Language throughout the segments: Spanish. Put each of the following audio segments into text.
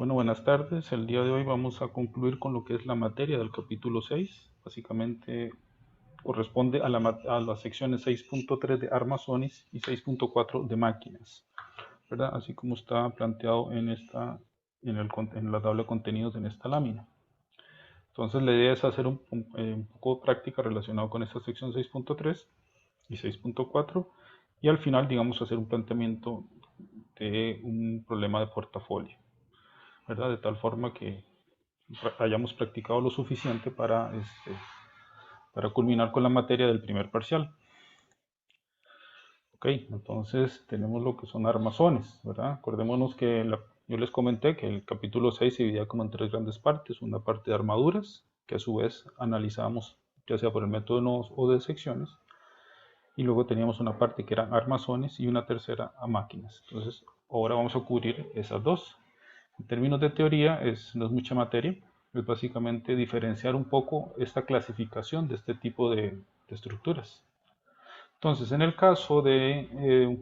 Bueno, buenas tardes. El día de hoy vamos a concluir con lo que es la materia del capítulo 6. Básicamente corresponde a las secciones 6.3 de armazones y 6.4 de máquinas, ¿verdad? Así como está planteado en la tabla de contenidos en esta lámina. Entonces la idea es hacer un poco de práctica relacionado con esta sección 6.3 y 6.4 y al final, digamos, hacer un planteamiento de un problema de portafolio, ¿verdad? De tal forma que hayamos practicado lo suficiente para culminar con la materia del primer parcial. Ok, entonces tenemos lo que son armazones, ¿verdad? Acordémonos que yo les comenté que el capítulo 6 se dividía como en tres grandes partes. Una parte de armaduras, que a su vez analizábamos ya sea por el método de nodos o de secciones. Y luego teníamos una parte que eran armazones y una tercera a máquinas. Entonces ahora vamos a cubrir esas dos. En términos de teoría, no es mucha materia, es básicamente diferenciar un poco esta clasificación de este tipo de estructuras. Entonces, en el caso de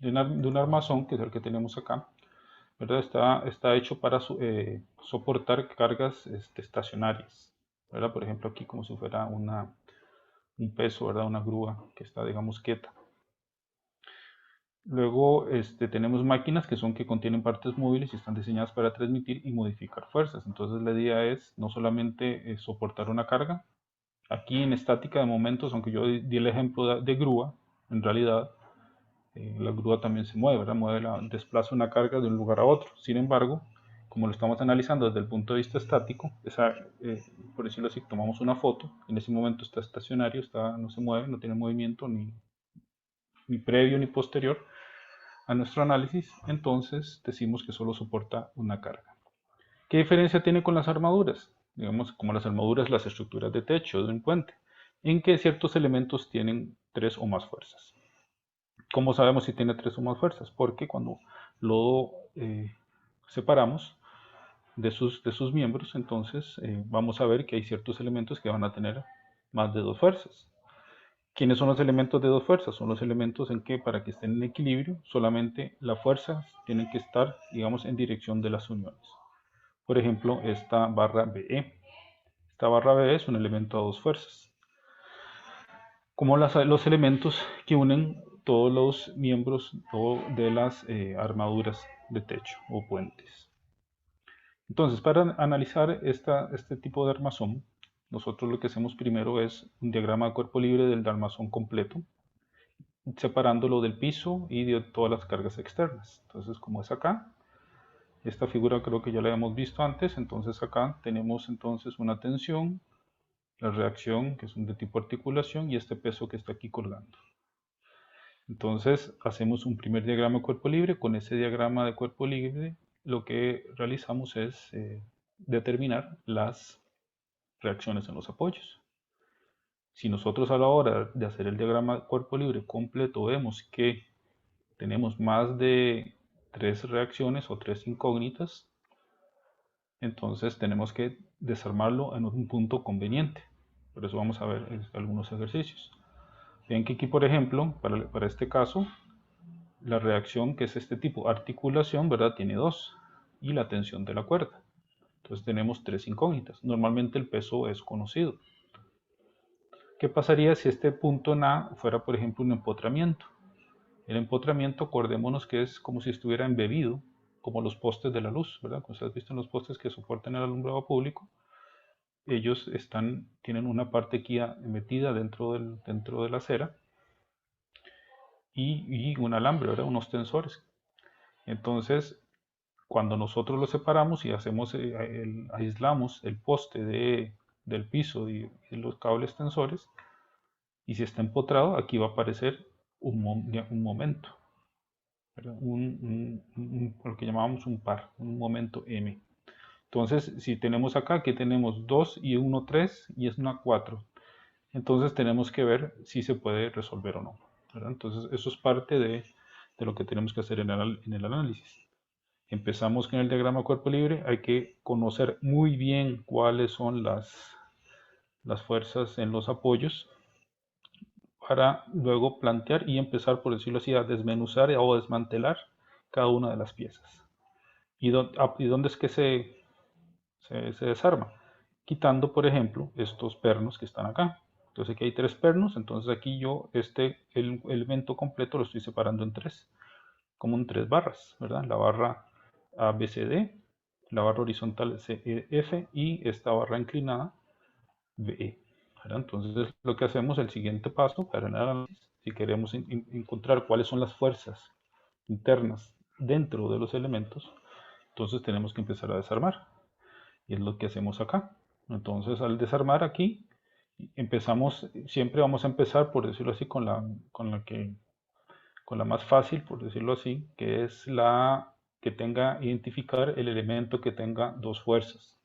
un armazón, que es el que tenemos acá, ¿verdad? Está hecho para soportar cargas estacionarias, ¿verdad? Por ejemplo, aquí como si fuera un peso, ¿verdad? Una grúa que está, digamos, quieta. Luego tenemos máquinas que contienen partes móviles y están diseñadas para transmitir y modificar fuerzas. Entonces la idea es no solamente soportar una carga. Aquí en estática de momentos, aunque yo di el ejemplo de grúa, en realidad la grúa también se mueve, ¿verdad? Desplaza una carga de un lugar a otro. Sin embargo, como lo estamos analizando desde el punto de vista estático, por decirlo así, tomamos una foto, en ese momento está estacionario, no se mueve, no tiene movimiento ni previo ni posterior a nuestro análisis, entonces decimos que solo soporta una carga. ¿Qué diferencia tiene con las armaduras? Digamos, como las armaduras, las estructuras de techo de un puente, en que ciertos elementos tienen tres o más fuerzas. ¿Cómo sabemos si tiene tres o más fuerzas? Porque cuando lo separamos de sus miembros, entonces vamos a ver que hay ciertos elementos que van a tener más de dos fuerzas. ¿Quiénes son los elementos de dos fuerzas? Son los elementos en que para que estén en equilibrio solamente las fuerzas tienen que estar, digamos, en dirección de las uniones. Por ejemplo, esta barra BE. Esta barra BE es un elemento a dos fuerzas. Como los elementos que unen todos los miembros de las armaduras de techo o puentes. Entonces, para analizar este tipo de armazón, nosotros lo que hacemos primero es un diagrama de cuerpo libre del armazón completo, separándolo del piso y de todas las cargas externas. Entonces, como es acá, esta figura creo que ya la habíamos visto antes, entonces acá tenemos entonces una tensión, la reacción que es de tipo articulación y este peso que está aquí colgando. Entonces hacemos un primer diagrama de cuerpo libre. Con ese diagrama de cuerpo libre lo que realizamos es determinar las reacciones en los apoyos. Si nosotros a la hora de hacer el diagrama de cuerpo libre completo vemos que tenemos más de tres reacciones o tres incógnitas, entonces tenemos que desarmarlo en un punto conveniente. Por eso vamos a ver algunos ejercicios. Ven que aquí, por ejemplo, para este caso, la reacción que es este tipo articulación, ¿verdad? Tiene dos. Y la tensión de la cuerda. Entonces tenemos tres incógnitas. Normalmente el peso es conocido. ¿Qué pasaría si este punto en A fuera, por ejemplo, un empotramiento? El empotramiento, acordémonos que es como si estuviera embebido, como los postes de la luz, ¿verdad? Como ustedes han visto en los postes que soportan el alumbrado público, ellos tienen una parte aquí metida dentro de la acera y un alambre, ¿verdad? Unos tensores. Entonces, cuando nosotros lo separamos y aislamos el poste del piso y los cables tensores, y si está empotrado, aquí va a aparecer un momento, ¿verdad? Lo que llamábamos un par, un momento M. Entonces, si tenemos acá, que tenemos 2 y 1, 3 y es una 4. Entonces tenemos que ver si se puede resolver o no, ¿verdad? Entonces, eso es parte de lo que tenemos que hacer en el análisis. Empezamos con el diagrama cuerpo libre. Hay que conocer muy bien cuáles son las fuerzas en los apoyos para luego plantear y empezar, por decirlo así, a desmenuzar o desmantelar cada una de las piezas. ¿Y dónde es que se desarma? Quitando, por ejemplo, estos pernos que están acá. Entonces aquí hay tres pernos, entonces aquí yo el elemento completo lo estoy separando en tres, como en tres barras, ¿verdad? La barra ABCD, la barra horizontal CEF y esta barra inclinada BE. ¿Verdad? Entonces lo que hacemos, el siguiente paso para el análisis, si queremos encontrar cuáles son las fuerzas internas dentro de los elementos, entonces tenemos que empezar a desarmar. Y es lo que hacemos acá. Entonces al desarmar aquí, empezamos, siempre vamos a empezar, por decirlo así, con la más fácil, por decirlo así, que es la que tenga, identificar el elemento que tenga dos fuerzas.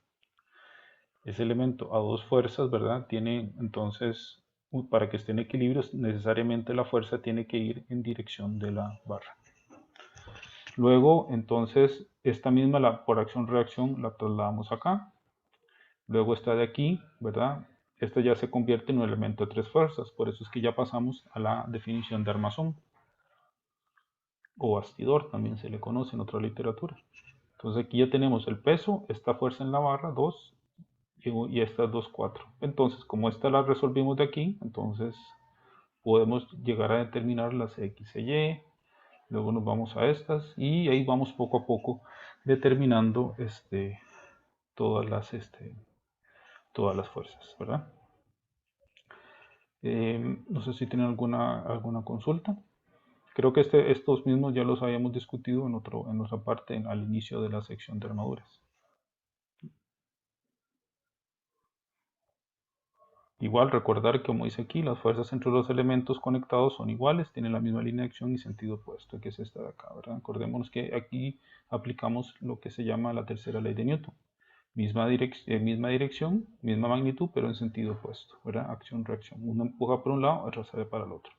Ese elemento a dos fuerzas, ¿verdad? Tiene entonces, para que esté en equilibrio, necesariamente la fuerza tiene que ir en dirección de la barra. Luego, entonces, esta misma, por acción-reacción, la trasladamos acá. Luego esta de aquí, ¿verdad? Esta ya se convierte en un elemento de tres fuerzas, por eso es que ya pasamos a la definición de armazón, o bastidor, también se le conoce en otra literatura. Entonces aquí ya tenemos el peso, esta fuerza en la barra, 2, y estas dos, 4. Entonces, como esta la resolvimos de aquí, entonces podemos llegar a determinar las X e Y, luego nos vamos a estas, y ahí vamos poco a poco determinando todas todas las fuerzas, ¿verdad? No sé si tienen alguna consulta. Creo que estos mismos ya los habíamos discutido en otra parte al inicio de la sección de armaduras. Igual recordar que, como dice aquí, las fuerzas entre los elementos conectados son iguales, tienen la misma línea de acción y sentido opuesto, que es esta de acá, ¿verdad? Acordémonos que aquí aplicamos lo que se llama la tercera ley de Newton. Misma dirección, misma magnitud, pero en sentido opuesto, ¿verdad? Acción-reacción. Uno empuja por un lado, otro sale para el otro.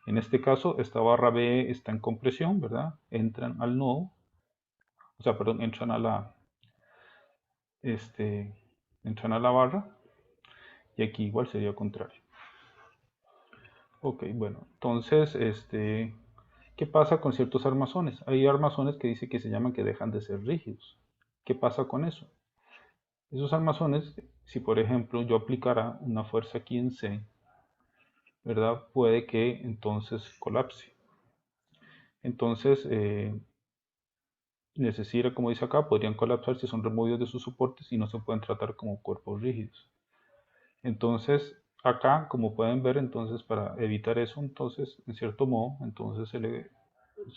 En este caso, esta barra B está en compresión, ¿verdad? Entran al nodo, o sea, perdón, entran a la barra, y aquí igual sería contrario. Ok, bueno, entonces, ¿qué pasa con ciertos armazones? Hay armazones que dice que se llaman que dejan de ser rígidos. ¿Qué pasa con eso? Esos armazones, si por ejemplo yo aplicara una fuerza aquí en C, ¿verdad? Puede que entonces colapse. Entonces, necesita, como dice acá, podrían colapsar si son removidos de sus soportes y no se pueden tratar como cuerpos rígidos. Entonces, acá, como pueden ver, entonces para evitar eso, entonces, en cierto modo, entonces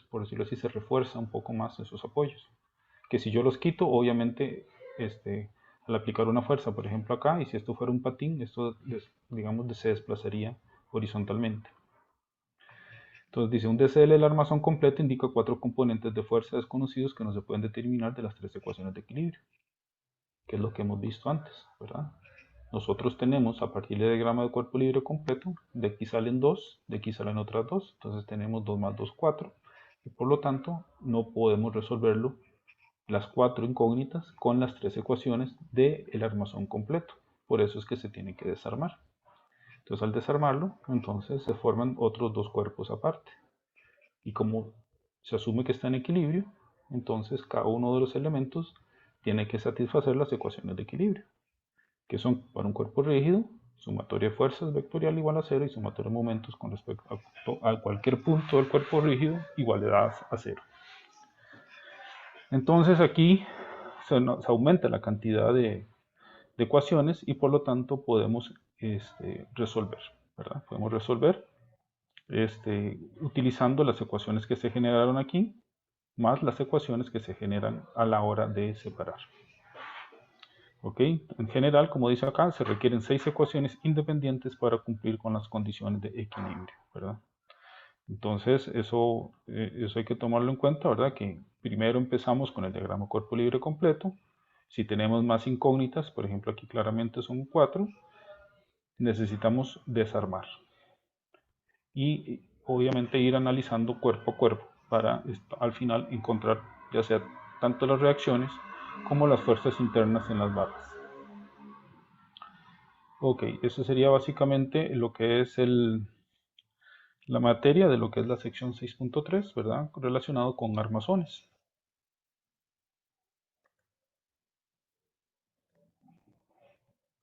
por decirlo así, se refuerza un poco más esos apoyos. Que si yo los quito, obviamente, al aplicar una fuerza, por ejemplo acá, y si esto fuera un patín, esto, digamos, se desplazaría horizontalmente. Entonces dice, un DCL del armazón completo indica cuatro componentes de fuerza desconocidos que no se pueden determinar de las tres ecuaciones de equilibrio, que es lo que hemos visto antes, ¿verdad? Nosotros tenemos, a partir del diagrama de cuerpo libre completo, de aquí salen 2, de aquí salen otras 2, entonces tenemos 2 más 2, 4, y por lo tanto no podemos resolverlo, las cuatro incógnitas, con las tres ecuaciones del armazón completo. Por eso es que se tiene que desarmar. Entonces al desarmarlo, entonces se forman otros dos cuerpos aparte. Y como se asume que está en equilibrio, entonces cada uno de los elementos tiene que satisfacer las ecuaciones de equilibrio, que son para un cuerpo rígido, sumatoria de fuerzas vectorial igual a 0 y sumatoria de momentos con respecto a cualquier punto del cuerpo rígido igualdad a 0. Entonces aquí se aumenta la cantidad de ecuaciones y por lo tanto podemos resolver, ¿verdad? Podemos resolver utilizando las ecuaciones que se generaron aquí más las ecuaciones que se generan a la hora de separar. ¿Ok? En general, como dice acá, se requieren 6 ecuaciones independientes para cumplir con las condiciones de equilibrio, ¿verdad? Entonces, eso hay que tomarlo en cuenta, ¿verdad? Que primero empezamos con el diagrama cuerpo libre completo. Si tenemos más incógnitas, por ejemplo, aquí claramente son 4, necesitamos desarmar. Y obviamente ir analizando cuerpo a cuerpo para al final encontrar ya sea tanto las reacciones como las fuerzas internas en las barras. Ok, eso sería básicamente lo que es la materia de lo que es la sección 6.3, ¿verdad? Relacionado con armazones.